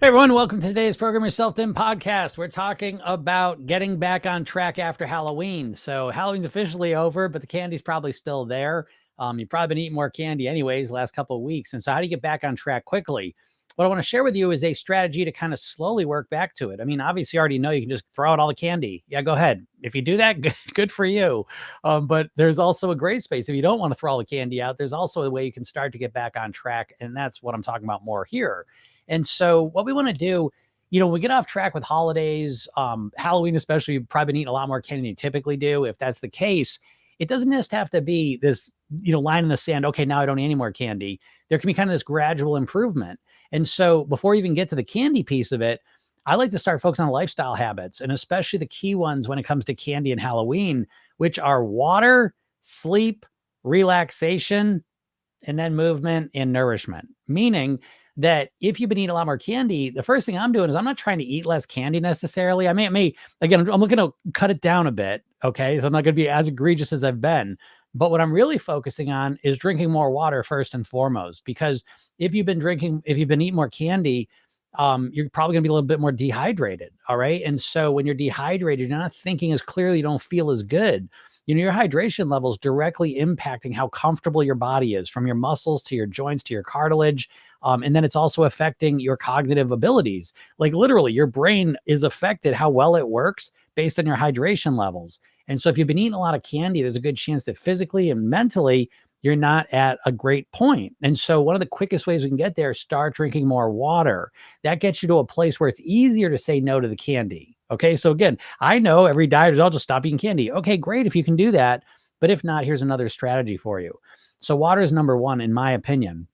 Hey everyone, welcome to today's Program Yourself Thin podcast. We're talking about getting back on track after Halloween. So Halloween's officially over, but the candy's probably still there. You've probably been eating more candy anyways the last couple of weeks. And so how do you get back on track quickly? What I want to share with you is a strategy to kind of slowly work back to it. I mean, obviously you already know you can just throw out all the candy. Yeah, go ahead. If you do that, good for you. But there's also a gray space. If you don't want to throw all the candy out, there's also a way you can start to get back on track. And that's what I'm talking about more here. And so what we want to do, when we get off track with holidays, Halloween especially, you've probably been eating a lot more candy than you typically do. If that's the case, it doesn't just have to be this, line in the sand. Okay, now I don't need any more candy. There can be kind of this gradual improvement. And so before you even get to the candy piece of it, I like to start focusing on lifestyle habits, and especially the key ones when it comes to candy and Halloween, which are water, sleep, relaxation, and then movement and nourishment. Meaning that if you've been eating a lot more candy, the first thing I'm doing is I'm not trying to eat less candy necessarily. I may again, I'm looking to cut it down a bit. Okay. So I'm not going to be as egregious as I've been. But what I'm really focusing on is drinking more water first and foremost, because if you've been eating more candy, you're probably gonna be a little bit more dehydrated. All right. And so when you're dehydrated, you're not thinking as clearly, you don't feel as good. Your hydration levels directly impacting how comfortable your body is, from your muscles to your joints to your cartilage. And then it's also affecting your cognitive abilities. Like literally, your brain is affected how well it works based on your hydration levels. And so if you've been eating a lot of candy, there's a good chance that physically and mentally, you're not at a great point. And so one of the quickest ways we can get there is start drinking more water. That gets you to a place where it's easier to say no to the candy. Okay. So again, I know every diet is, I'll just stop eating candy. Okay, great. If you can do that. But if not, here's another strategy for you. So water is number one, in my opinion.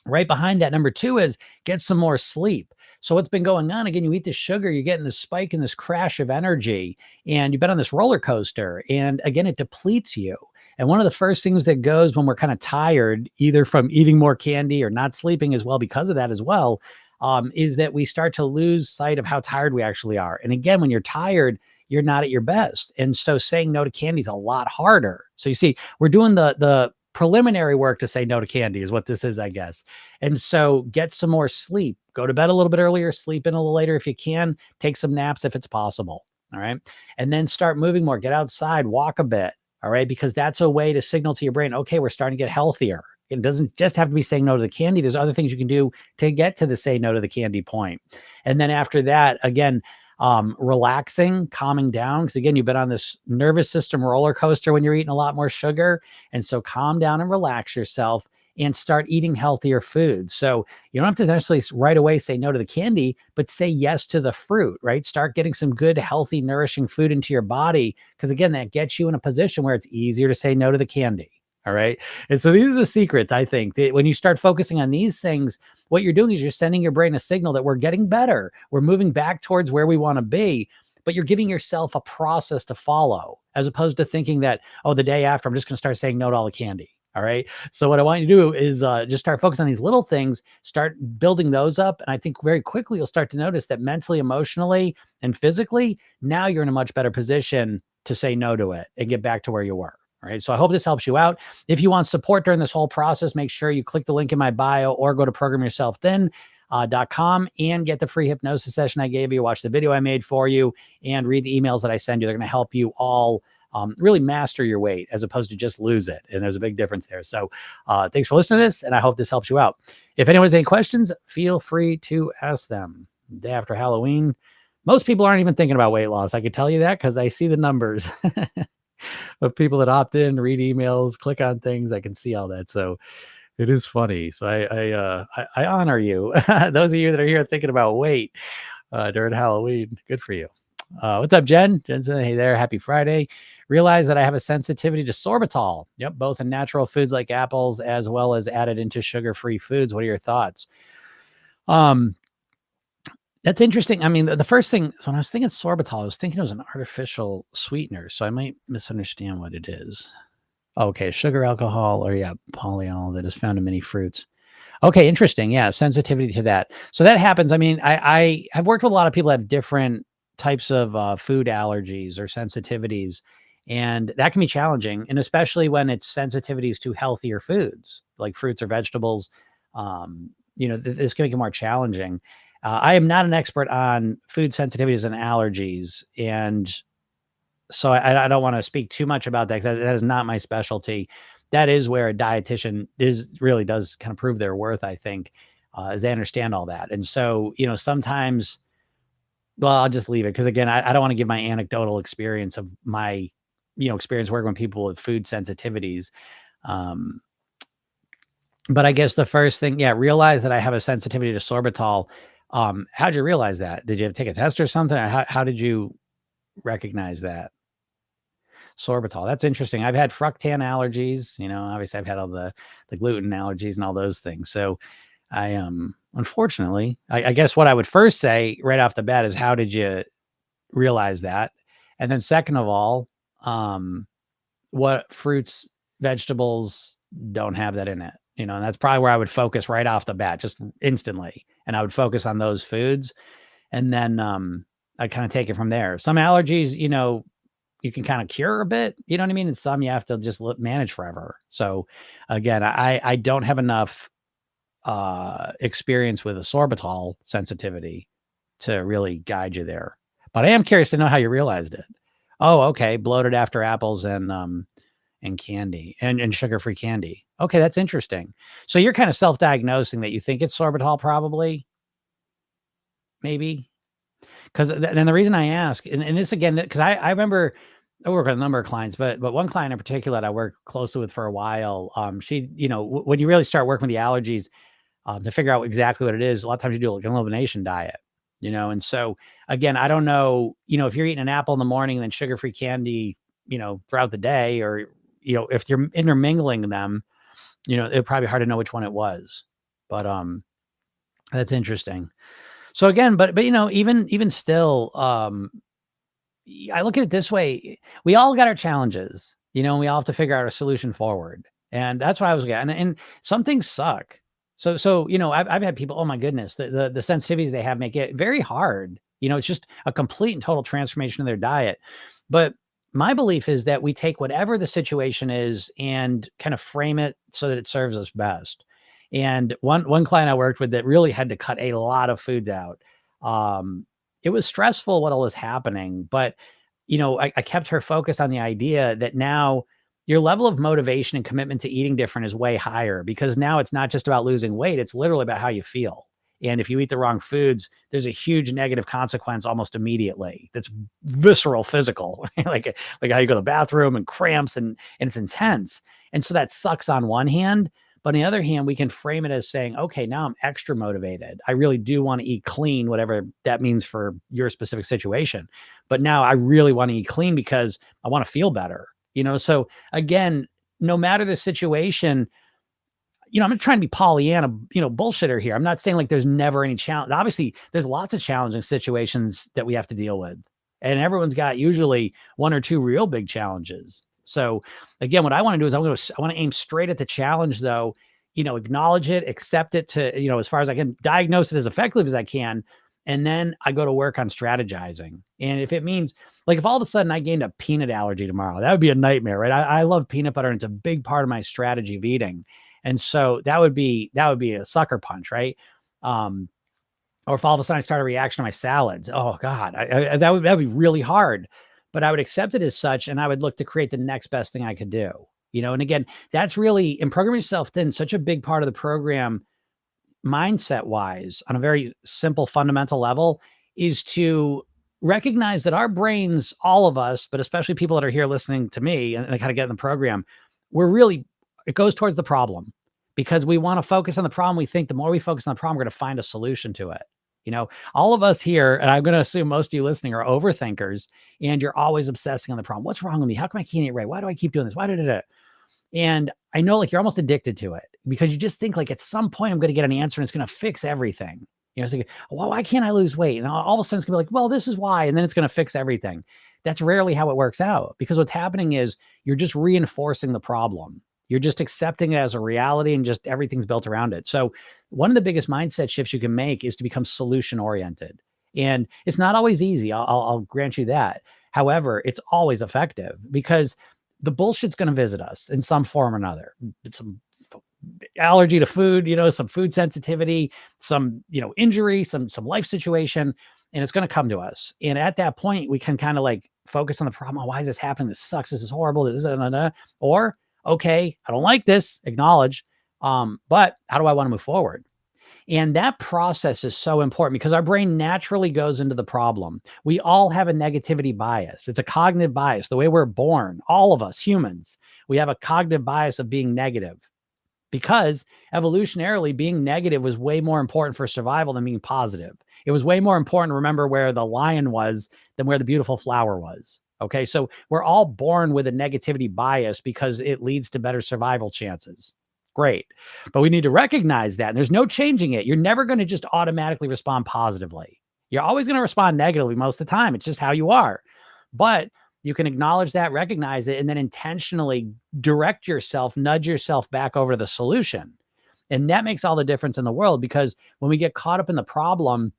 Right behind that, number two is get some more sleep. So what's been going on? Again, you eat the sugar, you're getting this spike and this crash of energy, and you've been on this roller coaster. And again, it depletes you. And one of the first things that goes when we're kind of tired, either from eating more candy or not sleeping as well because of that as well, is that we start to lose sight of how tired we actually are. And again, when you're tired, you're not at your best. And so saying no to candy is a lot harder. So you see, we're doing the preliminary work to say no to candy is what this is, I guess. And so get some more sleep, go to bed a little bit earlier, sleep in a little later if you can, take some naps if it's possible. All right. And then start moving more, get outside, walk a bit. All right. Because that's a way to signal to your brain, okay, we're starting to get healthier. It doesn't just have to be saying no to the candy. There's other things you can do to get to the say no to the candy point. And then after that, again, relaxing, calming down. Because again, you've been on this nervous system roller coaster when you're eating a lot more sugar. And so calm down and relax yourself and start eating healthier foods. So you don't have to necessarily right away say no to the candy, but say yes to the fruit, right? Start getting some good, healthy, nourishing food into your body. Because again, that gets you in a position where it's easier to say no to the candy. All right. And so these are the secrets, I think, that when you start focusing on these things, what you're doing is you're sending your brain a signal that we're getting better. We're moving back towards where we want to be, but you're giving yourself a process to follow, as opposed to thinking that, oh, the day after, I'm just going to start saying no to all the candy. All right. So what I want you to do is just start focusing on these little things, start building those up. And I think very quickly, you'll start to notice that mentally, emotionally, and physically, now you're in a much better position to say no to it and get back to where you were. All right. So I hope this helps you out. If you want support during this whole process, make sure you click the link in my bio or go to programyourselfthin.com and get the free hypnosis session I gave you, watch the video I made for you, and read the emails that I send you. They're going to help you all really master your weight as opposed to just lose it. And there's a big difference there. So thanks for listening to this, and I hope this helps you out. If anyone has any questions, feel free to ask them. The day after Halloween, most people aren't even thinking about weight loss. I can tell you that because I see the numbers. Of people that opt in, read emails, click on things. I can see all that. So it is funny. So I honor you. Those of you that are here thinking about weight during Halloween, good for you. What's up, Jen? Jen said, hey there, happy Friday. Realize that I have a sensitivity to sorbitol. Yep, both in natural foods like apples as well as added into sugar-free foods. What are your thoughts? That's interesting. I mean, the first thing, so when I was thinking sorbitol, I was thinking it was an artificial sweetener. So I might misunderstand what it is. Okay, sugar, alcohol, or polyol that is found in many fruits. Okay, interesting. Yeah, sensitivity to that. So that happens. I mean, I have worked with a lot of people that have different types of food allergies or sensitivities, and that can be challenging. And especially when it's sensitivities to healthier foods like fruits or vegetables, this can make it more challenging. I am not an expert on food sensitivities and allergies, and so I don't want to speak too much about that because that is not my specialty. That is where a dietitian really does kind of prove their worth, I think, as they understand all that. And so, sometimes, well, I'll just leave it because again, I don't want to give my anecdotal experience of my, experience working with people with food sensitivities. Um, but I guess the first thing, yeah, realize that I have a sensitivity to sorbitol. How'd you realize that? Did you take a test or something? Or how did you recognize that? Sorbitol. That's interesting. I've had fructan allergies, obviously I've had all the gluten allergies and all those things. So I unfortunately, I guess what I would first say right off the bat is how did you realize that? And then second of all, what fruits, vegetables don't have that in it? And that's probably where I would focus right off the bat, just instantly. And I would focus on those foods. And then I'd kind of take it from there. Some allergies, you can kind of cure a bit, you know what I mean? And some you have to just manage forever. So again, I don't have enough experience with a sorbitol sensitivity to really guide you there. But I am curious to know how you realized it. Oh, okay. Bloated after apples and candy and sugar-free candy. Okay, that's interesting. So you're kind of self-diagnosing that you think it's sorbitol, probably, maybe. Because then the reason I ask, and this again, because I remember I work with a number of clients, but one client in particular that I worked closely with for a while, she, when you really start working with the allergies, to figure out exactly what it is, a lot of times you do like an elimination diet, and so again, I don't know, if you're eating an apple in the morning and then sugar-free candy, throughout the day, or, if you're intermingling them, it'd probably be hard to know which one it was. But that's interesting. So again, but even still, I look at it this way. We all got our challenges, and we all have to figure out a solution forward. And that's what I was getting. And some things suck. So, I've had people, oh my goodness, the sensitivities they have make it very hard. It's just a complete and total transformation of their diet. But my belief is that we take whatever the situation is and kind of frame it so that it serves us best. And one client I worked with that really had to cut a lot of foods out. It was stressful what all was happening, but I kept her focused on the idea that now your level of motivation and commitment to eating different is way higher, because now it's not just about losing weight. It's literally about how you feel. And if you eat the wrong foods, there's a huge negative consequence almost immediately. That's visceral, physical, like how you go to the bathroom and cramps and it's intense. And so that sucks on one hand. But on the other hand, we can frame it as saying, okay, now I'm extra motivated. I really do want to eat clean, whatever that means for your specific situation. But now I really want to eat clean because I want to feel better. So again, no matter the situation, I'm not trying to be Pollyanna, bullshitter here. I'm not saying like there's never any challenge. Obviously, there's lots of challenging situations that we have to deal with. And everyone's got usually one or two real big challenges. So again, what I want to do is I want to aim straight at the challenge, though, acknowledge it, accept it to, as far as I can, diagnose it as effectively as I can. And then I go to work on strategizing. And if it means, like, if all of a sudden I gained a peanut allergy tomorrow, that would be a nightmare, right? I love peanut butter, and it's a big part of my strategy of eating. And so that would be a sucker punch, right? Or if all of a sudden I start a reaction to my salads, oh God, that would be really hard. But I would accept it as such, and I would look to create the next best thing I could do. And again, that's really, in Programming Yourself Thin, such a big part of the program, mindset wise, on a very simple, fundamental level, is to recognize that our brains, all of us, but especially people that are here listening to me and they kind of get in the program, it goes towards the problem, because we want to focus on the problem. We think the more we focus on the problem, we're going to find a solution to it. All of us here, and I'm going to assume most of you listening are overthinkers, and you're always obsessing on the problem. What's wrong with me? How come I can't eat right? Why do I keep doing this? Why did it? And I know, like, you're almost addicted to it, because you just think like at some point I'm going to get an answer and it's going to fix everything. It's like, well, why can't I lose weight? And all of a sudden it's going to be like, well, this is why. And then it's going to fix everything. That's rarely how it works out, because what's happening is you're just reinforcing the problem. You're just accepting it as a reality, and just everything's built around it. So one of the biggest mindset shifts you can make is to become solution oriented. And it's not always easy. I'll grant you that. However, it's always effective, because the bullshit's going to visit us in some form or another. allergy to food, some food sensitivity, some, injury, some life situation, and it's going to come to us. And at that point, we can kind of like focus on the problem. Oh, why is this happening? This sucks. This is horrible. This is, or, okay, I don't like this, acknowledge. But how do I want to move forward? And that process is so important because our brain naturally goes into the problem. We all have a negativity bias. It's a cognitive bias. The way we're born, all of us humans, we have a cognitive bias of being negative because evolutionarily being negative was way more important for survival than being positive. It was way more important to remember where the lion was than where the beautiful flower was. Okay. So we're all born with a negativity bias because it leads to better survival chances. Great. But we need to recognize that. And there's no changing it. You're never going to just automatically respond positively. You're always going to respond negatively most of the time. It's just how you are. But you can acknowledge that, recognize it, and then intentionally direct yourself, nudge yourself back over to the solution. And that makes all the difference in the world, because when we get caught up in the problem,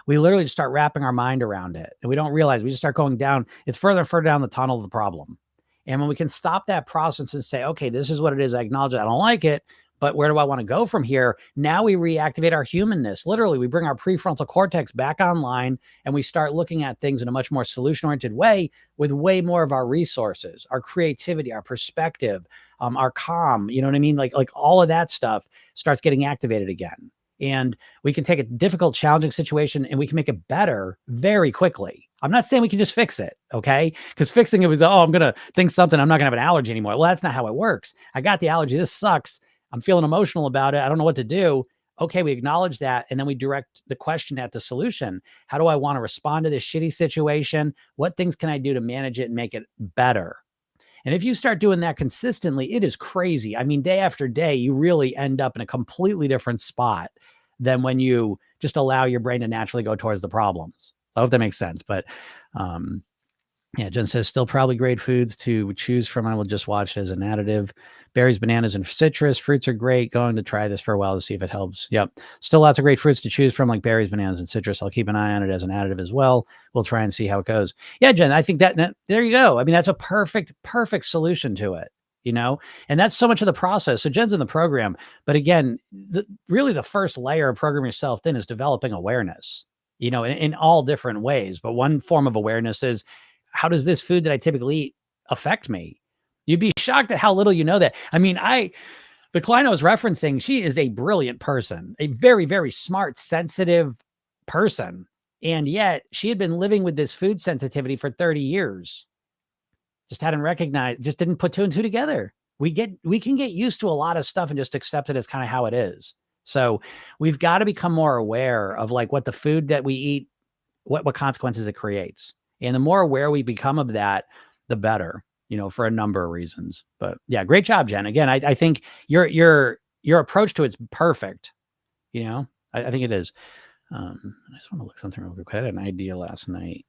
we literally just start wrapping our mind around it. And we don't realize, we just start going down. It's further and further down the tunnel of the problem. And when we can stop that process and say, okay, this is what it is. I acknowledge it. I don't like it, but where do I want to go from here? Now we reactivate our humanness. Literally, we bring our prefrontal cortex back online and we start looking at things in a much more solution-oriented way with way more of our resources, our creativity, our perspective, our calm, you know what I mean? Like all of that stuff starts getting activated again. And we can take a difficult, challenging situation and we can make it better very quickly. I'm not saying we can just fix it, okay? Because fixing it was, oh, I'm going to think something, I'm not going to have an allergy anymore. Well, that's not how it works. I got the allergy. This sucks. I'm feeling emotional about it. I don't know what to do. Okay, we acknowledge that. And then we direct the question at the solution. How do I want to respond to this shitty situation? What things can I do to manage it and make it better? And if you start doing that consistently, it is crazy. I mean, day after day, you really end up in a completely different spot than when you just allow your brain to naturally go towards the problems. I hope that makes sense. But yeah, Jen says, still probably great foods to choose from. I will just watch it as an additive. Berries, bananas, and citrus. Fruits are great. Going to try this for a while to see if it helps. Yep. Still lots of great fruits to choose from, like berries, bananas, and citrus. I'll keep an eye on it as an additive as well. We'll try and see how it goes. Yeah, Jen, I think that there you go. I mean, that's a perfect solution to it, and that's so much of the process. So Jen's in the program, but again, really the first layer of programming yourself then is developing awareness, in all different ways. But one form of awareness is, how does this food that I typically eat affect me? You'd be shocked at how little you know that. I mean, the client I was referencing, she is a brilliant person, a very, very smart, sensitive person. And yet she had been living with this food sensitivity for 30 years. Just hadn't recognized, just didn't put two and two together. We can get used to a lot of stuff and just accept it as kind of how it is. So we've got to become more aware of like what the food that we eat, what consequences it creates. And the more aware we become of that, the better, for a number of reasons. But yeah, great job, Jen. Again, I think your approach to it's perfect. I think it is. I just want to look something real quick. I had an idea last night.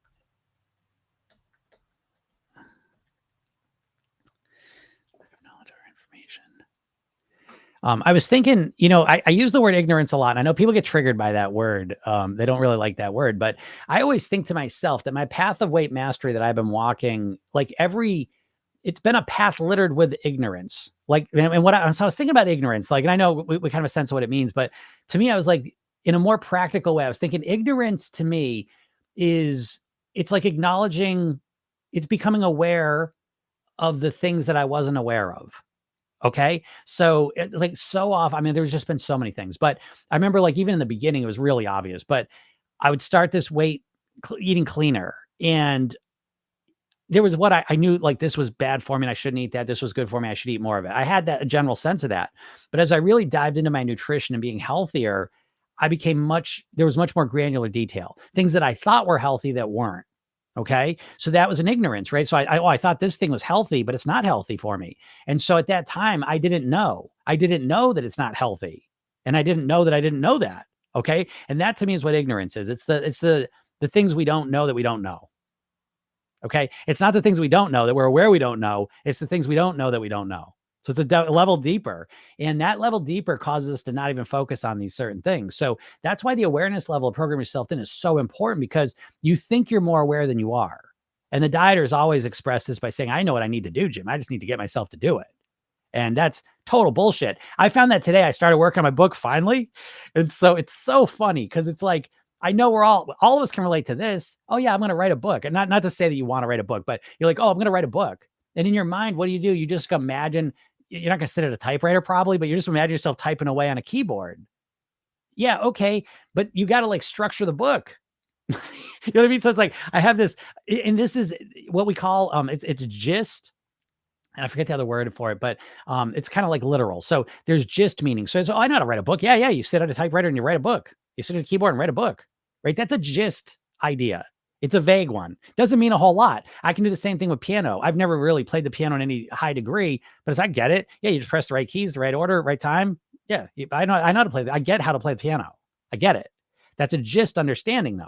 I was thinking, I use the word ignorance a lot. And I know people get triggered by that word. They don't really like that word, but I always think to myself that my path of weight mastery that I've been walking, it's been a path littered with ignorance. So I was thinking about ignorance, and I know we kind of have a sense of what it means, but to me, I was like, in a more practical way, I was thinking ignorance to me it's like acknowledging, it's becoming aware of the things that I wasn't aware of. Okay. So so often, I mean, there's just been so many things, but I remember even in the beginning, it was really obvious, but I would start this eating cleaner. And there was what I knew, this was bad for me and I shouldn't eat that. This was good for me. I should eat more of it. I had a general sense of that. But as I really dived into my nutrition and being healthier, there was much more granular detail, things that I thought were healthy that weren't. Okay. So that was an ignorance, right? So I thought this thing was healthy, but it's not healthy for me. And so at that time, I didn't know that it's not healthy. And I didn't know that I didn't know that. Okay. And that to me is what ignorance is. It's the things we don't know that we don't know. Okay. It's not the things we don't know that we're aware we don't know. It's the things we don't know that we don't know. So it's a level deeper, and that level deeper causes us to not even focus on these certain things. So that's why the awareness level of Program Yourself In is so important, because you think you're more aware than you are. And the dieters always express this by saying, I know what I need to do, Jim. I just need to get myself to do it. And that's total bullshit. I found that today. I started working on my book finally. And so it's so funny because it's like, I know we're all of us can relate to this. Oh yeah, I'm going to write a book. And not to say that you want to write a book, but you're like, oh, I'm going to write a book. And in your mind, what do? You just imagine, you're not going to sit at a typewriter probably, but you just imagine yourself typing away on a keyboard. Yeah, okay. But you got to like structure the book. You know what I mean? So it's like, I have this, and this is what we call, it's gist. And I forget the other word for it, but it's kind of like literal. So there's gist meaning. So it's, oh, I know how to write a book. Yeah. You sit at a typewriter and you write a book. You sit at a keyboard and write a book, right? That's a gist idea. It's a vague one. Doesn't mean a whole lot. I can do the same thing with piano. I've never really played the piano in any high degree, but as I get it, yeah, you just press the right keys, the right order, right time. Yeah, I know how to play. I get how to play the piano. I get it. That's a gist understanding though.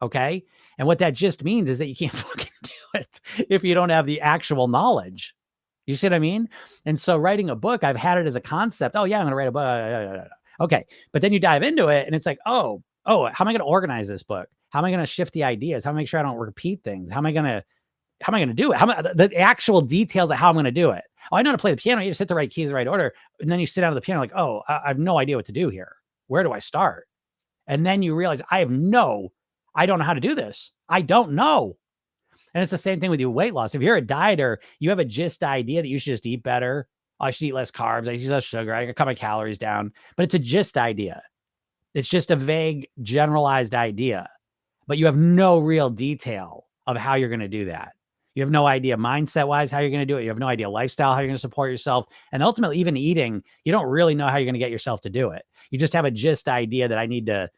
Okay. And what that gist means is that you can't fucking do it if you don't have the actual knowledge. You see what I mean? And so writing a book, I've had it as a concept. Oh yeah, I'm going to write a book. Okay. But then you dive into it and it's like, oh, how am I going to organize this book? How am I going to shift the ideas? How am I make sure I don't repeat things? How am I going to do it? The actual details of how I'm going to do it? Oh, I know how to play the piano. You just hit the right keys, the right order. And then you sit down at the piano like, oh, I have no idea what to do here. Where do I start? And then you realize I don't know how to do this. I don't know. And it's the same thing with your weight loss. If you're a dieter, you have a gist idea that you should just eat better. Oh, I should eat less carbs. I should eat less sugar. I can cut my calories down. But it's a gist idea. It's just a vague, generalized idea. But you have no real detail of how you're going to do that. You have no idea mindset-wise how you're going to do it. You have no idea lifestyle, how you're going to support yourself. And ultimately, even eating, you don't really know how you're going to get yourself to do it. You just have a gist idea that I need to,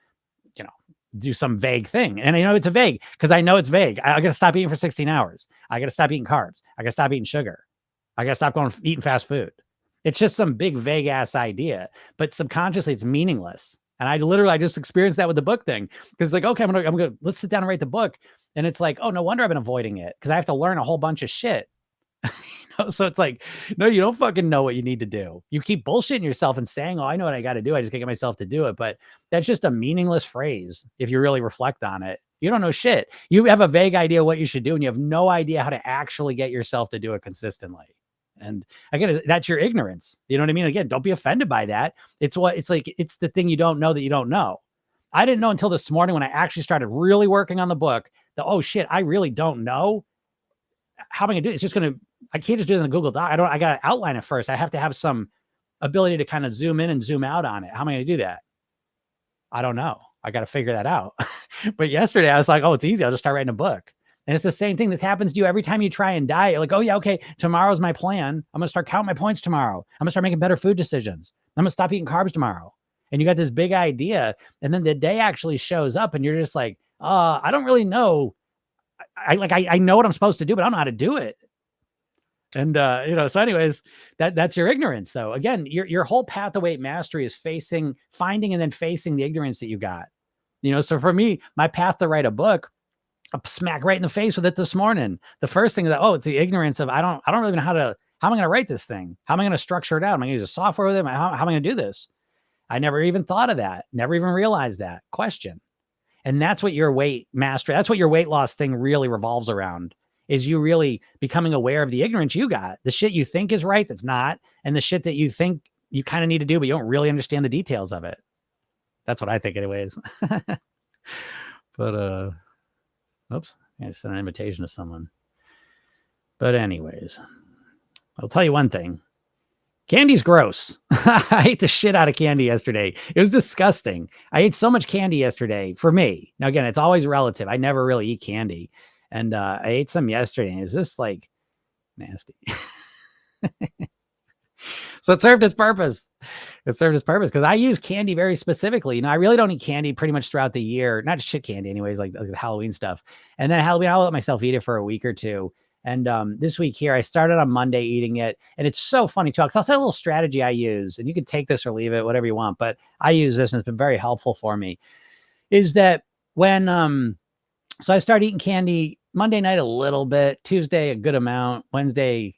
do some vague thing. And I know it's a vague because I know it's vague. I got to stop eating for 16 hours. I got to stop eating carbs. I got to stop eating sugar. I got to stop eating fast food. It's just some big vague ass idea, but subconsciously it's meaningless. And I just experienced that with the book thing. Cause it's like, okay, I'm gonna let's sit down and write the book. And it's like, oh, no wonder I've been avoiding it. Cause I have to learn a whole bunch of shit. So it's like, no, you don't fucking know what you need to do. You keep bullshitting yourself and saying, oh, I know what I got to do. I just can't get myself to do it. But that's just a meaningless phrase. If you really reflect on it, you don't know shit. You have a vague idea what you should do and you have no idea how to actually get yourself to do it consistently. And again, that's your ignorance. You know what I mean? Again, don't be offended by that. It's the thing you don't know that you don't know. I didn't know until this morning when I actually started really working on the book that, oh shit, I really don't know. How am I gonna do it? I can't just do this in a Google Doc. I got to outline it first. I have to have some ability to kind of zoom in and zoom out on it. How am I going to do that? I don't know. I got to figure that out. But yesterday I was like, oh, it's easy. I'll just start writing a book. And it's the same thing. This happens to you every time you try and diet. You're like, oh yeah, okay, tomorrow's my plan. I'm going to start counting my points tomorrow. I'm going to start making better food decisions. I'm going to stop eating carbs tomorrow. And you got this big idea. And then the day actually shows up and you're just like, I don't really know. I know what I'm supposed to do, but I don't know how to do it. And, so anyways, that's your ignorance though. Again, your whole path to weight mastery is finding and then facing the ignorance that you got, so for me, my path to write a book, I smack right in the face with it this morning. The first thing is that, it's the ignorance of, I don't really know how am I going to write this thing? How am I going to structure it out? Am I going to use a software with it? How am I going to do this? I never even thought of that. Never even realized that question. And that's what your weight mastery, that's what your weight loss thing really revolves around. Is you really becoming aware of the ignorance you got, the shit you think is right, that's not, and the shit that you think you kind of need to do, but you don't really understand the details of it. That's what I think anyways. But, oops, I just sent an invitation to someone. But anyways, I'll tell you one thing. Candy's gross. I ate the shit out of candy yesterday. It was disgusting. I ate so much candy yesterday for me. Now, again, it's always relative. I never really eat candy. And I ate some yesterday. And it's just like nasty. So it served its purpose. Because I use candy very specifically. I really don't eat candy pretty much throughout the year. Not shit candy anyways, like the Halloween stuff. And then Halloween, I'll let myself eat it for a week or two. And this week here, I started on Monday eating it. And it's so funny too. I'll tell you a little strategy I use. And you can take this or leave it, whatever you want. But I use this and it's been very helpful for me. Is that when, so I started eating candy Monday night a little bit, Tuesday a good amount, Wednesday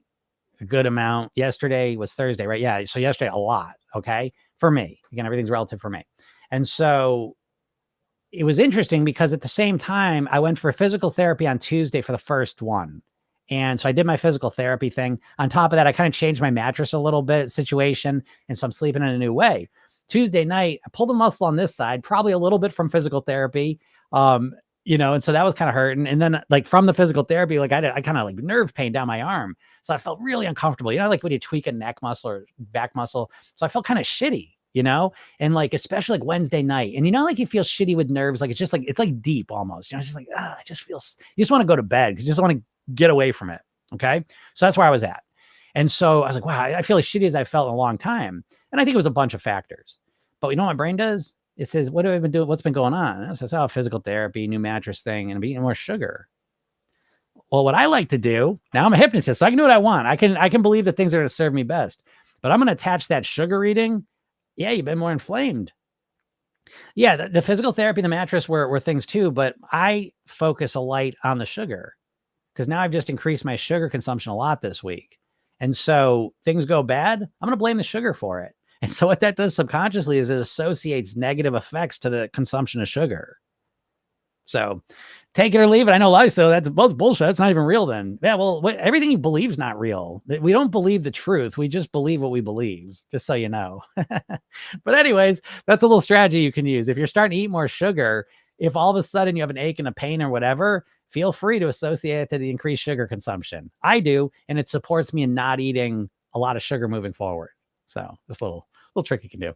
a good amount. Yesterday was Thursday, right? Yeah. So yesterday a lot. Okay. For me, again, everything's relative for me. And so it was interesting because at the same time, I went for physical therapy on Tuesday for the first one. And so I did my physical therapy thing. On top of that, I kind of changed my mattress a little bit situation. And so I'm sleeping in a new way. Tuesday night, I pulled a muscle on this side, probably a little bit from physical therapy. Um, and so that was kind of hurting. And then like from the physical therapy, like I kind of like nerve pain down my arm. So I felt really uncomfortable, like when you tweak a neck muscle or back muscle. So I felt kind of shitty, and like, especially like Wednesday night. And like you feel shitty with nerves. Like, it's like deep almost, it's just like, I just feel, you just want to go to bed because you just want to get away from it. Okay. So that's where I was at. And so I was like, wow, I feel as shitty as I felt in a long time. And I think it was a bunch of factors. But you know what my brain does? It says, what have I been doing? What's been going on? And it says, physical therapy, new mattress thing, and I'm eating more sugar. Well, what I like to do, now I'm a hypnotist, so I can do what I want. I can believe that things are going to serve me best. But I'm going to attach that sugar eating. Yeah, you've been more inflamed. Yeah, the physical therapy, the mattress were things too, but I focus a light on the sugar because now I've just increased my sugar consumption a lot this week. And so things go bad, I'm going to blame the sugar for it. And so what that does subconsciously is it associates negative effects to the consumption of sugar. So take it or leave it. I know a lot of so that's both bullshit. That's not even real then. Yeah, well, everything you believe is not real. We don't believe the truth. We just believe what we believe, just so you know. But anyways, that's a little strategy you can use. If you're starting to eat more sugar, if all of a sudden you have an ache and a pain or whatever, feel free to associate it to the increased sugar consumption. I do, and it supports me in not eating a lot of sugar moving forward. So just a little trick you can do.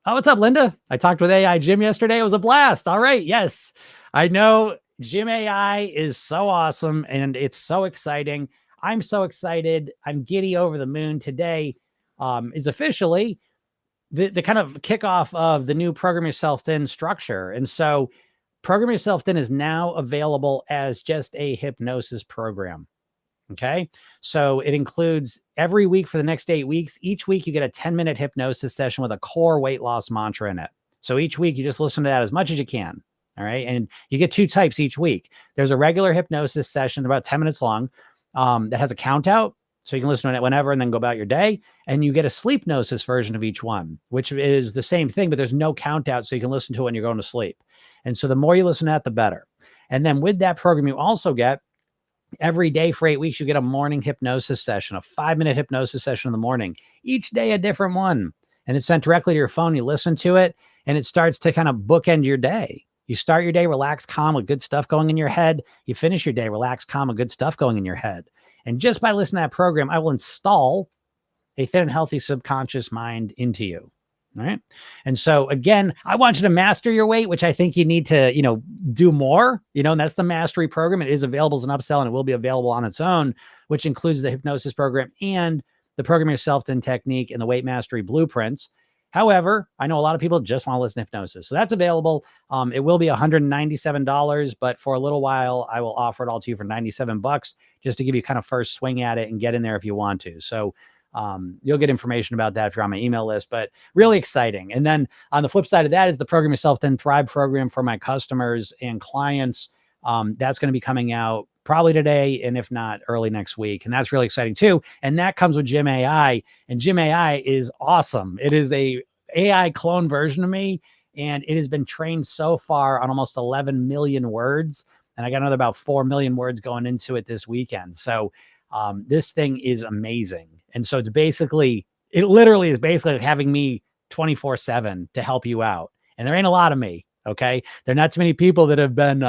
Oh, what's up, Linda? I talked with AI Jim yesterday. It was a blast. All right. Yes, I know Jim AI is so awesome and it's so exciting. I'm so excited. I'm giddy over the moon. Today is officially the kind of kickoff of the new Program Yourself Thin structure. And so Program Yourself Thin is now available as just a hypnosis program. Okay. So it includes every week for the next 8 weeks. Each week you get a 10-minute hypnosis session with a core weight loss mantra in it. So each week you just listen to that as much as you can. All right. And you get 2 types each week. There's a regular hypnosis session about 10 minutes long that has a count out. So you can listen to it whenever and then go about your day. And you get a sleep gnosis version of each one, which is the same thing, but there's no count out. So you can listen to it when you're going to sleep. And so the more you listen to that, the better. And then with that program, you also get every day for 8 weeks, you get a morning hypnosis session, a 5-minute hypnosis session in the morning, each day a different one. And it's sent directly to your phone. You listen to it and it starts to kind of bookend your day. You start your day relaxed, calm with good stuff going in your head. You finish your day relaxed, calm with good stuff going in your head. And just by listening to that program, I will install a thin and healthy subconscious mind into you. All right. And so again, I want you to master your weight, which I think you need to, do more, and that's the mastery program. It is available as an upsell and it will be available on its own, which includes the hypnosis program and the Program Yourself Thin technique and the weight mastery blueprints. However, I know a lot of people just want to listen to hypnosis. So that's available. It will be $197, but for a little while, I will offer it all to you for $97 just to give you kind of first swing at it and get in there if you want to. So you'll get information about that if you're on my email list, but really exciting. And then on the flip side of that is the Program Yourself Thin Thrive program for my customers and clients. That's going to be coming out probably today, and if not early next week. And that's really exciting too. And that comes with Jim AI, and Jim AI is awesome. It is a AI clone version of me, and it has been trained so far on almost 11 million words. And I got another about 4 million words going into it this weekend. So this thing is amazing. And so it literally is basically like having me 24/7 to help you out. And there ain't a lot of me. Okay. There are not too many people that have been,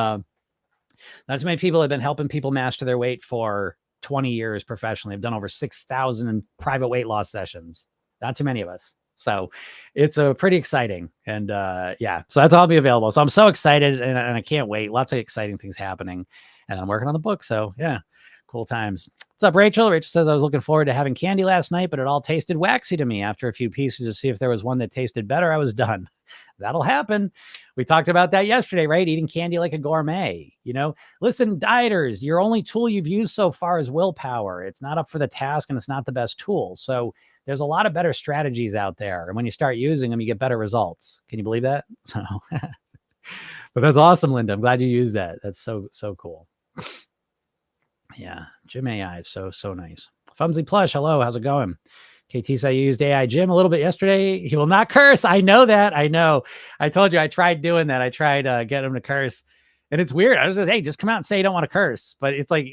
helping people master their weight for 20 years professionally. I've done over 6,000 private weight loss sessions. Not too many of us. So it's pretty exciting. And so that's all be available. So I'm so excited and I can't wait. Lots of exciting things happening. And I'm working on the book. So yeah. Cool times. What's up, Rachel? Rachel says, I was looking forward to having candy last night, but it all tasted waxy to me. After a few pieces to see if there was one that tasted better, I was done. That'll happen. We talked about that yesterday, right? Eating candy like a gourmet. Listen, dieters, your only tool you've used so far is willpower. It's not up for the task and it's not the best tool. So there's a lot of better strategies out there. And when you start using them, you get better results. Can you believe that? So, but that's awesome, Linda. I'm glad you used that. That's so cool. Yeah, Jim AI is so nice. Fumsy Plush, hello, how's it going? KT said you used AI Jim a little bit yesterday. He will not curse. I know that. I know. I told you I tried doing that. I tried getting him to curse. And it's weird. I was just, hey, just come out and say you don't want to curse. But it's like,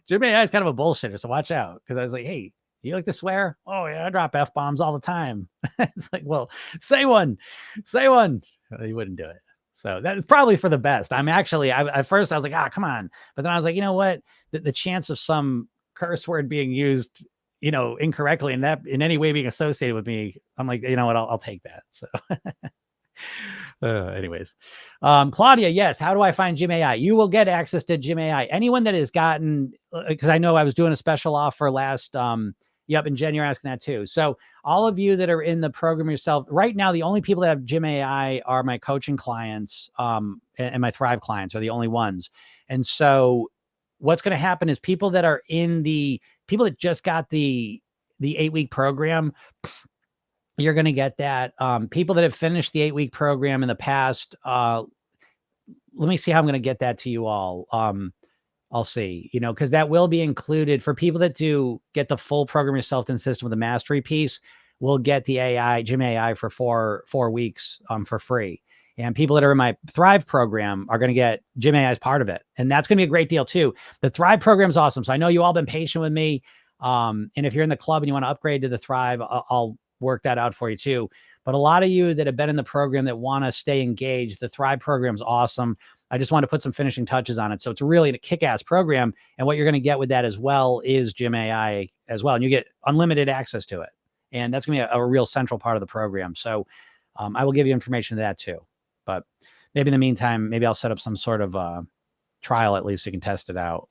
Jim AI is kind of a bullshitter. So watch out. Cause I was like, hey, you like to swear? Oh yeah, I drop F-bombs all the time. It's like, well, say one. He wouldn't do it. So that's probably for the best. I'm actually, at first I was like, come on. But then I was like, you know what? The chance of some curse word being used, incorrectly and that in any way being associated with me, I'm like, you know what? I'll take that. So anyways, Claudia, yes. How do I find Jim AI? You will get access to Jim AI. Anyone that has gotten, because I know I was doing a special offer last, and Jen, you're asking that too. So all of you that are in the program yourself right now, the only people that have Jim AI are my coaching clients, and my Thrive clients are the only ones. And so what's going to happen is people that just got the 8-week program, you're going to get that. People that have finished the 8-week program in the past, let me see how I'm going to get that to you all. I'll see, because that will be included for people that do get the full program yourself in system with the mastery piece. We'll get the Jim AI for 4 weeks for free. And people that are in my Thrive program are going to get Jim AI as part of it. And that's going to be a great deal too. The Thrive program is awesome. So I know you all been patient with me. And if you're in the club and you want to upgrade to the Thrive, I'll work that out for you too. But a lot of you that have been in the program that want to stay engaged, the Thrive program is awesome. I just want to put some finishing touches on it. So it's really a kick-ass program. And what you're going to get with that as well is Jim AI as well. And you get unlimited access to it. And that's going to be a real central part of the program. So I will give you information to that too. But maybe in the meantime, maybe I'll set up some sort of trial at least so you can test it out.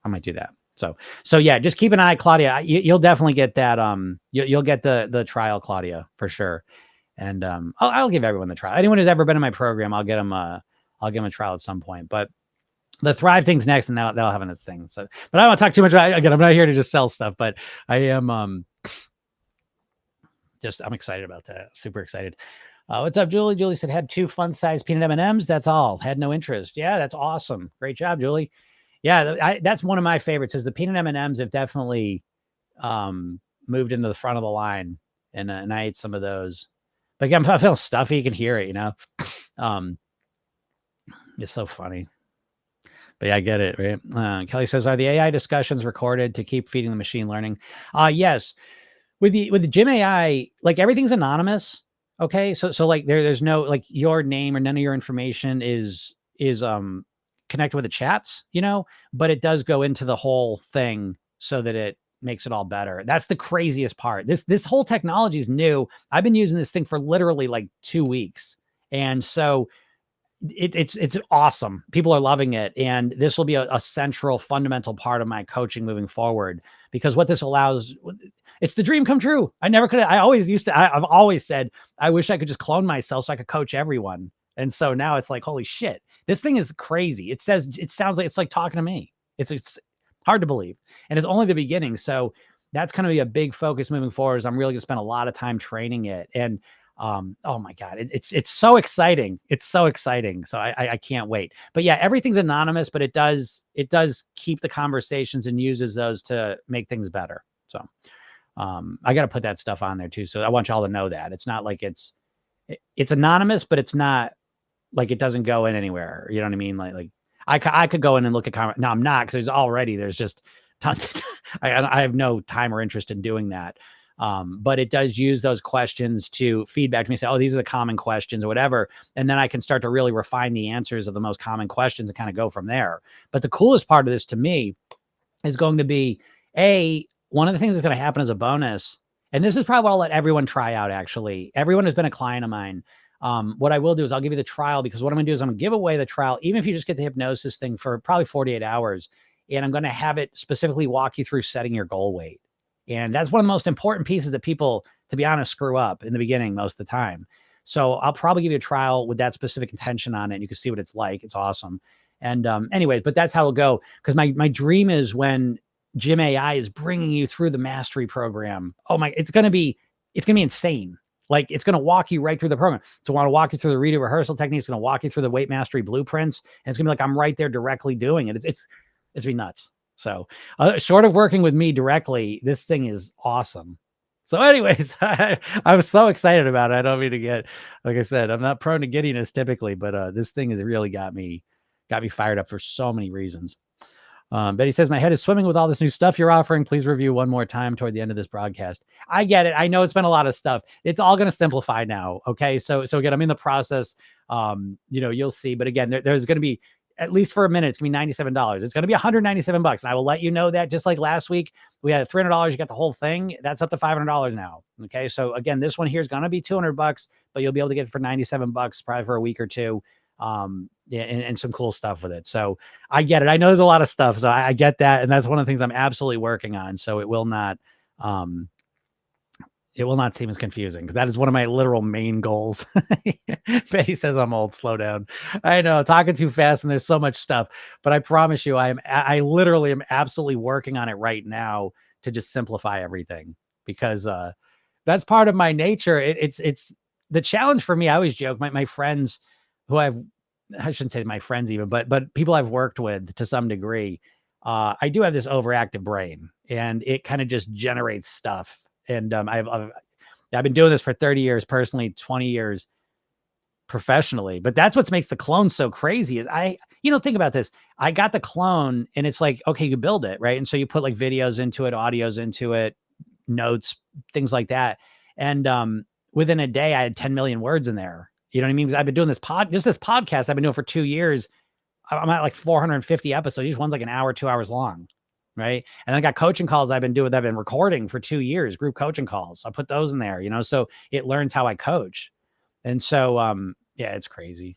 I might do that. So yeah, just keep an eye, Claudia. You'll definitely get that. You'll get the trial, Claudia, for sure. And I'll give everyone the trial. Anyone who's ever been in my program, I'll give them a trial at some point. But the Thrive thing's next, and that'll have another thing. So, but I don't want to talk too much about it. Again, I'm not here to just sell stuff, but I am I'm excited about that. Super excited. What's up, Julie? Julie said, had 2 fun-sized peanut M&Ms. That's all. Had no interest. Yeah, that's awesome. Great job, Julie. Yeah, that's one of my favorites. Is the peanut M&Ms have definitely moved into the front of the line, and I ate some of those. But again, I feel stuffy. You can hear it, It's so funny. But yeah, I get it, right? Kelly says, are the AI discussions recorded to keep feeding the machine learning? Yes. With the Jim AI, like everything's anonymous. Okay. So like there's no, like your name or none of your information is connected with the chats, but it does go into the whole thing so that it makes it all better. That's the craziest part. This whole technology is new. I've been using this thing for literally like 2 weeks. And so it's awesome. People are loving it. And this will be a central fundamental part of my coaching moving forward, because what this allows, it's the dream come true. I've always said, I wish I could just clone myself so I could coach everyone. And so now it's like, holy shit, this thing is crazy. It sounds like it's like talking to me. It's hard to believe. And it's only the beginning. So that's going to be a big focus moving forward, is I'm really going to spend a lot of time training it. And oh my God, it's so exciting. It's so exciting. So I can't wait. But yeah, everything's anonymous, but it does keep the conversations and uses those to make things better. So I got to put that stuff on there too. So I want y'all to know that it's not like it's anonymous, but it's not like it doesn't go in anywhere. You know what I mean? Like I could go in and look at no, I'm not, because there's just tons. I have no time or interest in doing that. But it does use those questions to feedback to me, say, oh, these are the common questions or whatever. And then I can start to really refine the answers of the most common questions and kind of go from there. But the coolest part of this to me is going to be one of the things that's going to happen as a bonus. And this is probably what I'll let everyone try out. Actually, everyone has been a client of mine. What I will do is I'll give you the trial, because what I'm going to do is I'm going to give away the trial, even if you just get the hypnosis thing, for probably 48 hours. And I'm going to have it specifically walk you through setting your goal weight. And that's one of the most important pieces that people, to be honest, screw up in the beginning most of the time. So I'll probably give you a trial with that specific intention on it. And you can see what it's like. It's awesome. And anyways, but that's how it'll go. Because my dream is when Jim AI is bringing you through the mastery program. Oh my, it's going to be insane. Like it's going to walk you right through the program. So I want to walk you through the reading rehearsal techniques. It's going to walk you through the weight mastery blueprints. And it's going to be like, I'm right there directly doing it. It's be nuts. So short of working with me directly, this thing is awesome. So anyways, I was so excited about it. I don't mean to get, like I said, I'm not prone to giddiness typically, but this thing has really got me fired up for so many reasons. Betty says, my head is swimming with all this new stuff you're offering. Please review one more time toward the end of this broadcast. I get it. I know it's been a lot of stuff. It's all going to simplify now. Okay. So again, I'm in the process. You'll see, but again, there's going to be, at least for a minute, it's gonna be $97. It's gonna be $197. And I will let you know that, just like last week, we had $300. You got the whole thing. That's up to $500 now. Okay. So again, this one here is gonna be $200, but you'll be able to get it for $97 probably for a week or two. Yeah, and some cool stuff with it. So I get it. I know there's a lot of stuff. So I get that. And that's one of the things I'm absolutely working on. So it will not seem as confusing, because that is one of my literal main goals. Betty says I'm old. Slow down. I know, talking too fast and there's so much stuff, but I promise you, I literally am absolutely working on it right now to just simplify everything, because that's part of my nature. It's the challenge for me. I always joke, my friends who I shouldn't say my friends even, but people I've worked with to some degree, I do have this overactive brain, and it kind of just generates stuff. And I've been doing this for 30 years personally, 20 years professionally. But that's what makes the clone so crazy is think about this. I got the clone, and it's like, okay, you build it, right? And so you put like videos into it, audios into it, notes, things like that. And within a day, I had 10 million words in there. You know what I mean? Because I've been doing this podcast I've been doing for 2 years. I'm at like 450 episodes. Each one's like an hour, 2 hours long. Right. And I got coaching calls I've been recording for 2 years, group coaching calls. I put those in there, so it learns how I coach. And so, yeah, it's crazy.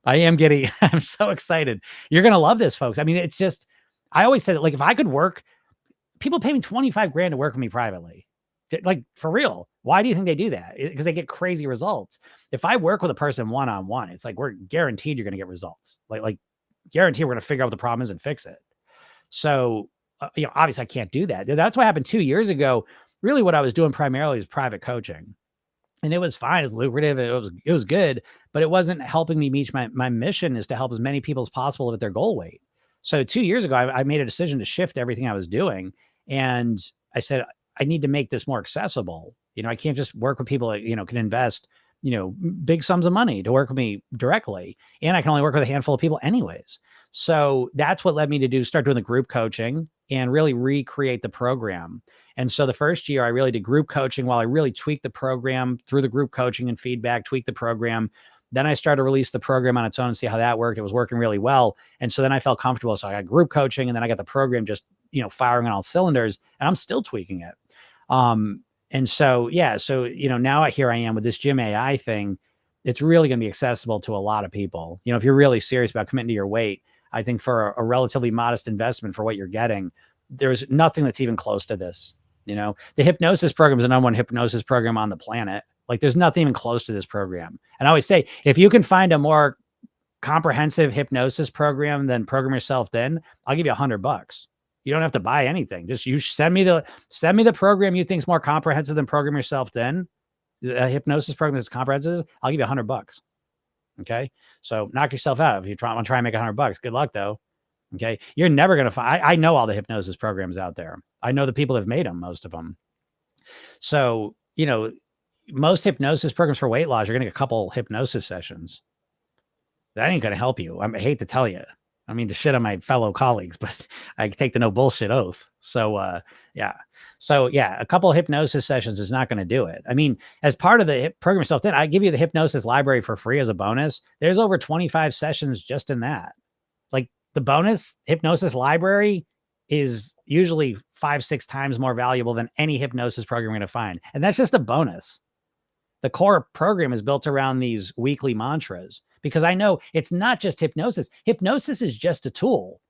I am getting, I'm so excited. You're going to love this, folks. I mean, it's just, I always said that, like, if I could work, people pay me 25 grand to work with me privately. Like, for real. Why do you think they do that? Because they get crazy results. If I work with a person one-on-one, it's like, we're guaranteed you're going to get results. Like guaranteed we're going to figure out what the problem is and fix it. So, obviously I can't do that. That's what happened 2 years ago. Really what I was doing primarily is private coaching, and it was fine. It was lucrative. It was good, but it wasn't helping me meet my mission, is to help as many people as possible with their goal weight. So 2 years ago, I made a decision to shift everything I was doing. And I said, I need to make this more accessible. I can't just work with people that, can invest, big sums of money to work with me directly. And I can only work with a handful of people anyways. So that's what led me to start doing the group coaching and really recreate the program. And so the first year I really did group coaching while I really tweaked the program through the group coaching and feedback, tweaked the program. Then I started to release the program on its own and see how that worked. It was working really well. And so then I felt comfortable. So I got group coaching, and then I got the program just, firing on all cylinders, and I'm still tweaking it. And so, yeah, so, now here I am with this Gym AI thing. It's really going to be accessible to a lot of people. If you're really serious about committing to your weight, I think for a relatively modest investment for what you're getting, there's nothing that's even close to this. The hypnosis program is the number one hypnosis program on the planet. Like, there's nothing even close to this program. And I always say, if you can find a more comprehensive hypnosis program than Program Yourself Thin, I'll give you $100. You don't have to buy anything. Just you send me the program you think is more comprehensive than Program Yourself Thin. The hypnosis program that's comprehensive, I'll give you $100. Okay. So knock yourself out. If you want to try and make $100, good luck though. Okay. You're never going to find, I know all the hypnosis programs out there. I know the people that have made them, most of them. So, most hypnosis programs for weight loss, you're going to get a couple hypnosis sessions. That ain't going to help you. I hate to tell you. I mean, to shit on my fellow colleagues, but I take the no bullshit oath. So, yeah. So, yeah, a couple of hypnosis sessions is not going to do it. I mean, as part of the program itself, then I give you the hypnosis library for free as a bonus. There's over 25 sessions just in that. Like, the bonus hypnosis library is usually 5-6 times more valuable than any hypnosis program you're going to find. And that's just a bonus. The core program is built around these weekly mantras, because I know it's not just hypnosis. Hypnosis is just a tool.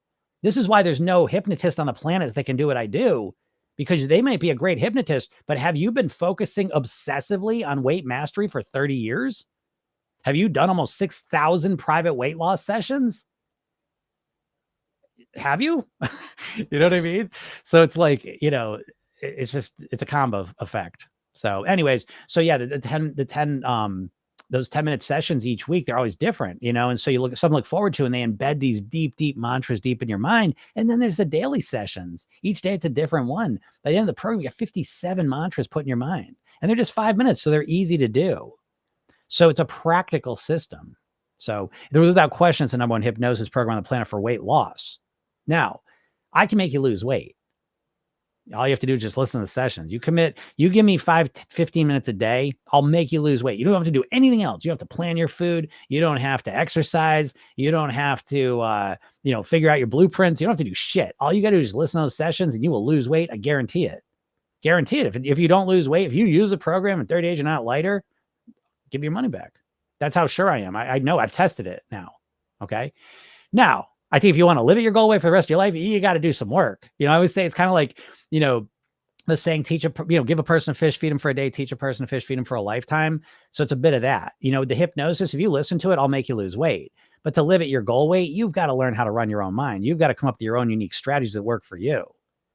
This is why there's no hypnotist on the planet that can do what I do, because they might be a great hypnotist, but have you been focusing obsessively on weight mastery for 30 years? Have you done almost 6,000 private weight loss sessions? Have you? You know what I mean? So it's like, it's a combo effect. So anyways, so yeah, the 10 those 10-minute sessions each week, they're always different, and so you look at something to look forward to, and they embed these deep, deep mantras deep in your mind. And then there's the daily sessions. Each day it's a different one. By the end of the program, you got 57 mantras put in your mind, and they're just 5 minutes. So they're easy to do. So it's a practical system. So there was, without question, it's the number one hypnosis program on the planet for weight loss. Now, I can make you lose weight. All you have to do is just listen to the sessions. You give me 15 minutes a day, I'll make you lose weight. You don't have to do anything else. You don't have to plan your food. You don't have to exercise. You don't have to, figure out your blueprints. You don't have to do shit. All you got to do is listen to those sessions and you will lose weight. I guarantee it. Guarantee it. If you don't lose weight, if you use the program in 30 days, you're not lighter, give your money back. That's how sure I am. I know I've tested it now. Okay. Now, I think if you want to live at your goal weight for the rest of your life, you got to do some work. I always say it's kind of like, the saying, give a person a fish, feed him for a day, teach a person a fish, feed him for a lifetime. So it's a bit of that. The hypnosis, if you listen to it, I'll make you lose weight. But to live at your goal weight, you've got to learn how to run your own mind. You've got to come up with your own unique strategies that work for you.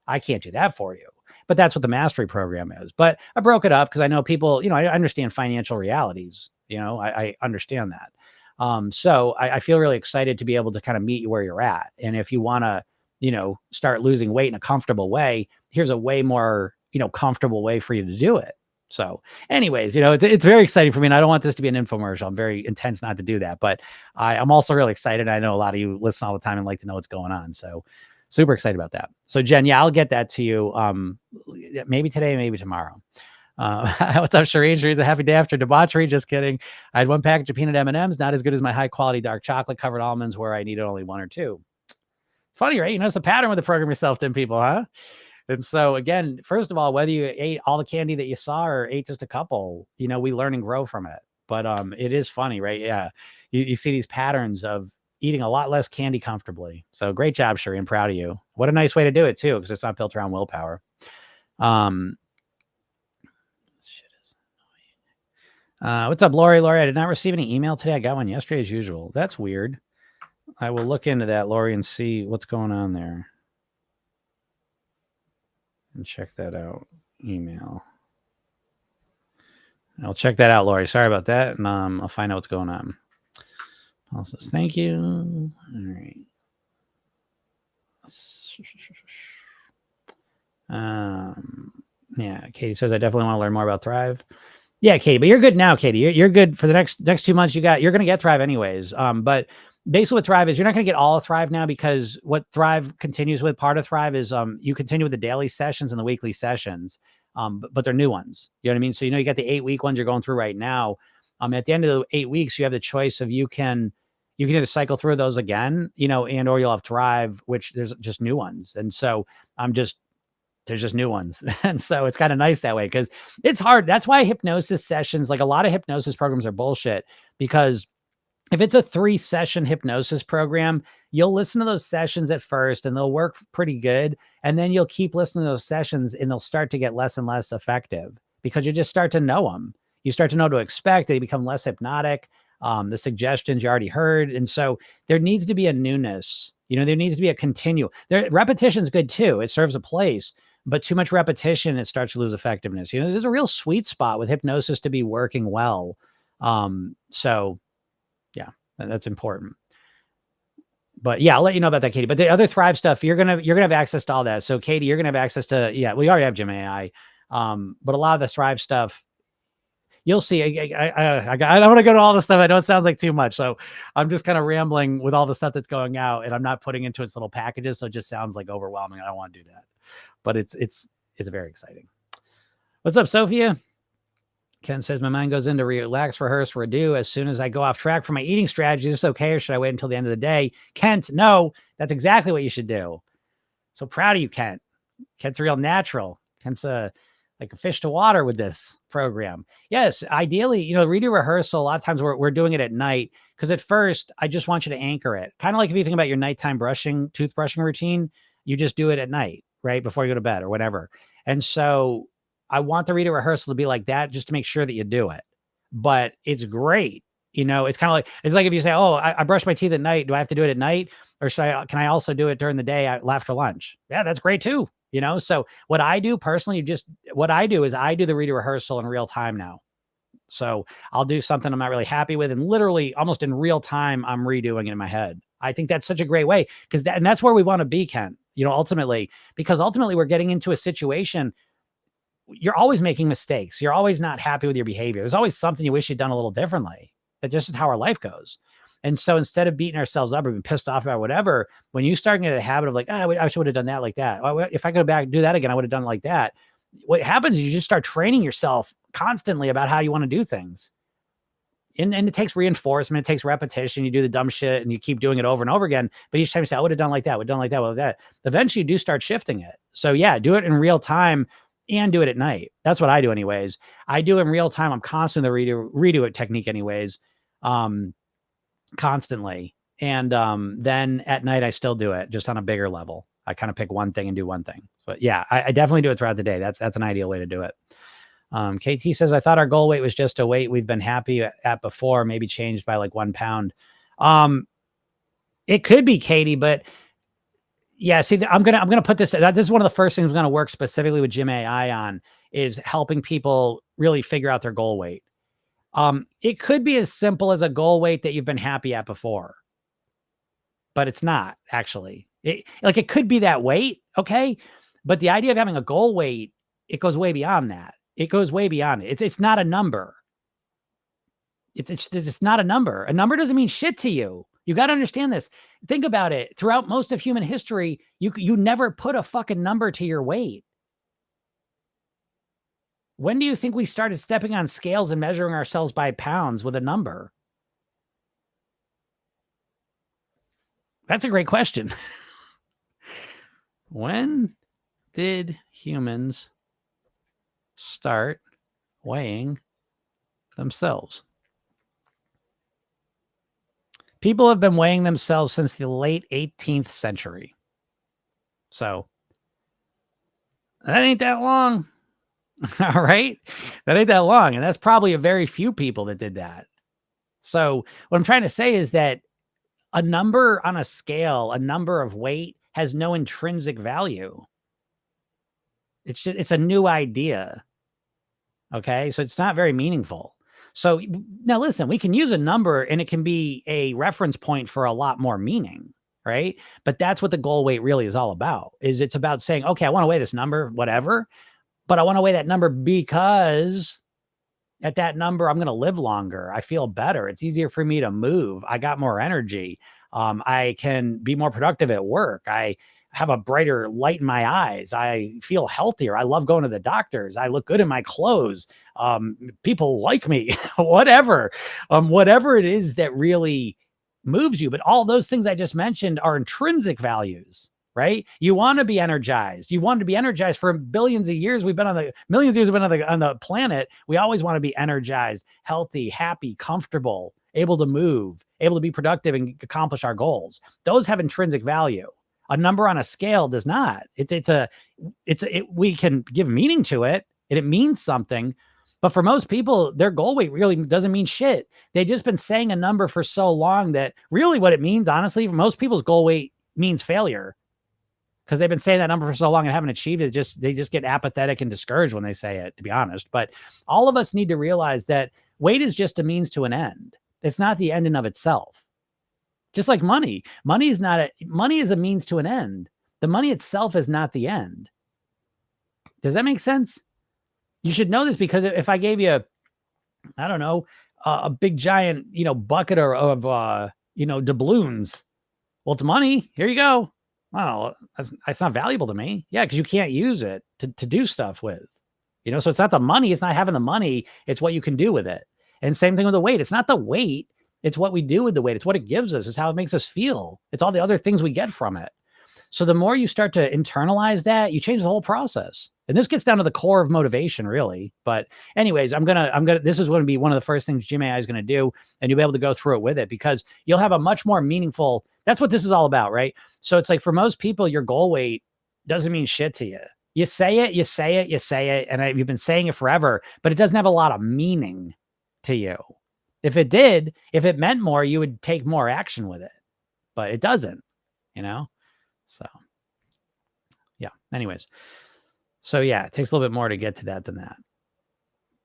I can't do that for you. But that's what the mastery program is. But I broke it up because I know people, I understand financial realities. I understand that. So I feel really excited to be able to kind of meet you where you're at. And if you want to, start losing weight in a comfortable way, here's a way more, comfortable way for you to do it. So anyways, it's very exciting for me, and I don't want this to be an infomercial. I'm very intense not to do that, but I'm also really excited. I know a lot of you listen all the time and like to know what's going on. So super excited about that. So Jen, yeah, I'll get that to you. Maybe today, maybe tomorrow. What's up, Shireen? Shireen's a happy day after debauchery. Just kidding. I had one package of peanut M&Ms, not as good as my high quality dark chocolate covered almonds where I needed only one or two. It's funny, right? You notice a pattern with the program yourself, Tim, people, huh? And so again, first of all, whether you ate all the candy that you saw or ate just a couple, we learn and grow from it. But it is funny, right? Yeah. You see these patterns of eating a lot less candy comfortably. So great job, Shireen. Proud of you. What a nice way to do it too, because it's not built around willpower. What's up, Lori? Lori, I did not receive any email today. I got one yesterday as usual. That's weird. I will look into that, Lori, and see what's going on there. And check that out. Email. I'll check that out, Lori. Sorry about that. And I'll find out what's going on. Also, thank you. All right. Yeah, Katie says I definitely want to learn more about Thrive. Yeah, Katie, but you're good now, Katie. You're good for the next 2 months. You're going to get Thrive anyways. But basically what Thrive is, you're not going to get all of Thrive now, because what Thrive continues with, part of Thrive is you continue with the daily sessions and the weekly sessions, but they're new ones. You know what I mean? So, you got the 8-week ones you're going through right now. At the end of the 8 weeks, you have the choice of you can either cycle through those again, and or you'll have Thrive, which there's just new ones. And so there's just new ones. And so it's kind of nice that way, because it's hard. That's why hypnosis sessions, like a lot of hypnosis programs, are bullshit, because if it's a 3-session hypnosis program, you'll listen to those sessions at first and they'll work pretty good. And then you'll keep listening to those sessions and they'll start to get less and less effective, because you just start to know them. You start to know what to expect. They become less hypnotic. The suggestions you already heard. And so there needs to be a newness. There needs to be a continual. Repetition is good too. It serves a place, but too much repetition, it starts to lose effectiveness. There's a real sweet spot with hypnosis to be working well. So yeah, that's important. But yeah, I'll let you know about that, Katie. But the other Thrive stuff, you're gonna have access to all that. So Katie, you're gonna have access to, we already have Gym AI. But a lot of the Thrive stuff, you'll see. I don't want to go to all the stuff. I know it sounds like too much. So I'm just kind of rambling with all the stuff that's going out, and I'm not putting into its little packages. So it just sounds like overwhelming. I don't want to do that, but it's very exciting. What's up, Sophia? Ken says, my mind goes into relax, rehearse, redo. As soon as I go off track for my eating strategy, is this okay, or should I wait until the end of the day? Kent, no, that's exactly what you should do. So proud of you, Kent. Kent's real natural. Kent's like a fish to water with this program. Yes, ideally, redo rehearsal. A lot of times we're doing it at night, because at first I just want you to anchor it. Kind of like if you think about your nighttime toothbrushing routine, you just do it at night, right? Before you go to bed or whatever. And so I want the redo rehearsal to be like that, just to make sure that you do it. But it's great. It's kind of like, it's like if you say, oh, I brush my teeth at night. Do I have to do it at night? Or can I also do it during the day after lunch? Yeah, that's great too. So what I do personally, I do the redo rehearsal in real time now. So I'll do something I'm not really happy with, and literally almost in real time, I'm redoing it in my head. I think that's such a great way, because and that's where we want to be, Ken, ultimately, because ultimately we're getting into a situation. You're always making mistakes. You're always not happy with your behavior. There's always something you wish you'd done a little differently. That just is how our life goes. And so instead of beating ourselves up or being pissed off about whatever, when you start getting the habit of like, I wish I would have done that like that. If I go back and do that again, I would have done it like that. What happens is you just start training yourself constantly about how you want to do things. And it takes reinforcement, it takes repetition. You do the dumb shit and you keep doing it over and over again. But each time you say, I would have done like that, would have done like that, would have that. Eventually you do start shifting it. So yeah, do it in real time and do it at night. That's what I do anyways. I do it in real time. I'm constantly redo it technique anyways, constantly. And then at night, I still do it just on a bigger level. I kind of pick one thing and do one thing. But yeah, I definitely do it throughout the day. That's an ideal way to do it. KT says, I thought our goal weight was just a weight we've been happy at before, maybe changed by like 1 pound. It could be, Katie, but yeah, see, I'm gonna put this. This is one of the first things I'm gonna work specifically with Gym AI on, is helping people really figure out their goal weight. It could be as simple as a goal weight that you've been happy at before, but it's not actually. It could be that weight, okay? But the idea of having a goal weight, it goes way beyond that. It goes way beyond it. It's not a number. It's not a number. A number doesn't mean shit to you. You got to understand this. Think about it. Throughout most of human history, you never put a fucking number to your weight. When do you think we started stepping on scales and measuring ourselves by pounds with a number? That's a great question. When did humans start weighing themselves? People have been weighing themselves since the late 18th century. So that ain't that long. All right. That ain't that long. And that's probably a very few people that did that. So what I'm trying to say is that a number on a scale, a number of weight, has no intrinsic value. It's a new idea. Okay. So it's not very meaningful. So now listen, we can use a number and it can be a reference point for a lot more meaning, right? But that's what the goal weight really is all about. It's about saying, okay, I want to weigh this number, whatever, but I want to weigh that number because at that number, I'm going to live longer. I feel better. It's easier for me to move. I got more energy. I can be more productive at work. I have a brighter light in my eyes. I feel healthier. I love going to the doctors. I look good in my clothes. People like me, whatever it is that really moves you. But all those things I just mentioned are intrinsic values, right? You want to be energized. You want to be energized for billions of years. We've been on the planet. We always want to be energized, healthy, happy, comfortable, able to move, able to be productive and accomplish our goals. Those have intrinsic value. A number on a scale does not. We can give meaning to it and it means something. But for most people, their goal weight really doesn't mean shit. They've just been saying a number for so long that really what it means, honestly, for most people's goal weight means failure. Because they've been saying that number for so long and haven't achieved it. They just get apathetic and discouraged when they say it, to be honest. But all of us need to realize that weight is just a means to an end. It's not the end in of itself. Just like money. Money is a means to an end. The money itself is not the end. Does that make sense? You should know this, because if I gave you, I don't know, a big giant, bucket of doubloons, well, it's money. Here you go. Wow, that's not valuable to me. Yeah, because you can't use it to do stuff with. So it's not the money. It's not having the money. It's what you can do with it. And same thing with the weight. It's not the weight. It's what we do with the weight. It's what it gives us. It's how it makes us feel. It's all the other things we get from it. So the more you start to internalize that, you change the whole process. And this gets down to the core of motivation, really. But anyways, this is going to be one of the first things Gym AI is going to do, and you'll be able to go through it with it, because you'll have a much more meaningful, that's what this is all about, right? So it's like, for most people, your goal weight doesn't mean shit to you. You say it, and you've been saying it forever, but it doesn't have a lot of meaning to you. If it meant more, you would take more action with it, but it doesn't, So yeah, anyways. So yeah, it takes a little bit more to get to that than that.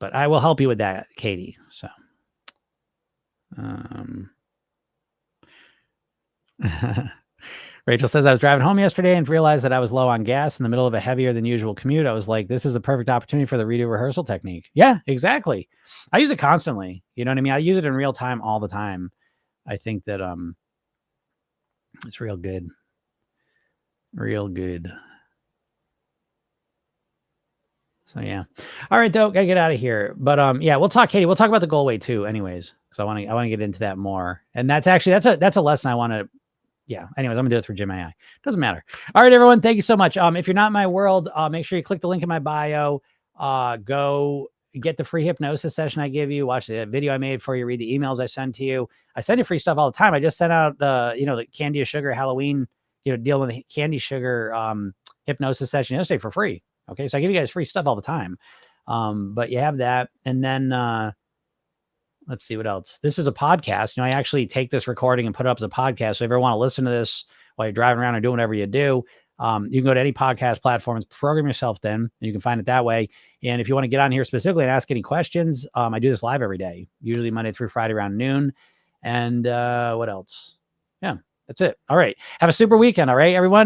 but I will help you with that, Katie. So, Rachel says, I was driving home yesterday and realized that I was low on gas in the middle of a heavier than usual commute. I was like, this is a perfect opportunity for the redo rehearsal technique. Yeah, exactly. I use it constantly. You know what I mean? I use it in real time all the time. I think that it's real good. Real good. So yeah. All right, though. Gotta get out of here. But yeah, we'll talk, Katie. We'll talk about the goal weight too, anyways. Because I want to get into that more. And that's actually that's a lesson I want to. Yeah. Anyways, I'm gonna do it through Gym AI. Doesn't matter. All right, everyone. Thank you so much. If you're not in my world, make sure you click the link in my bio. Go get the free hypnosis session I give you. Watch the video I made for you. Read the emails I send to you. I send you free stuff all the time. I just sent out the candy or sugar Halloween, dealing with the candy sugar hypnosis session yesterday for free. Okay, so I give you guys free stuff all the time. But you have that, and then let's see what else. This is a podcast. I actually take this recording and put it up as a podcast. So if you ever want to listen to this while you're driving around or doing whatever you do, you can go to any podcast platforms, program yourself then, and you can find it that way. And if you want to get on here specifically and ask any questions, I do this live every day, usually Monday through Friday around noon. And what else? Yeah, that's it. All right. Have a super weekend. All right, everyone.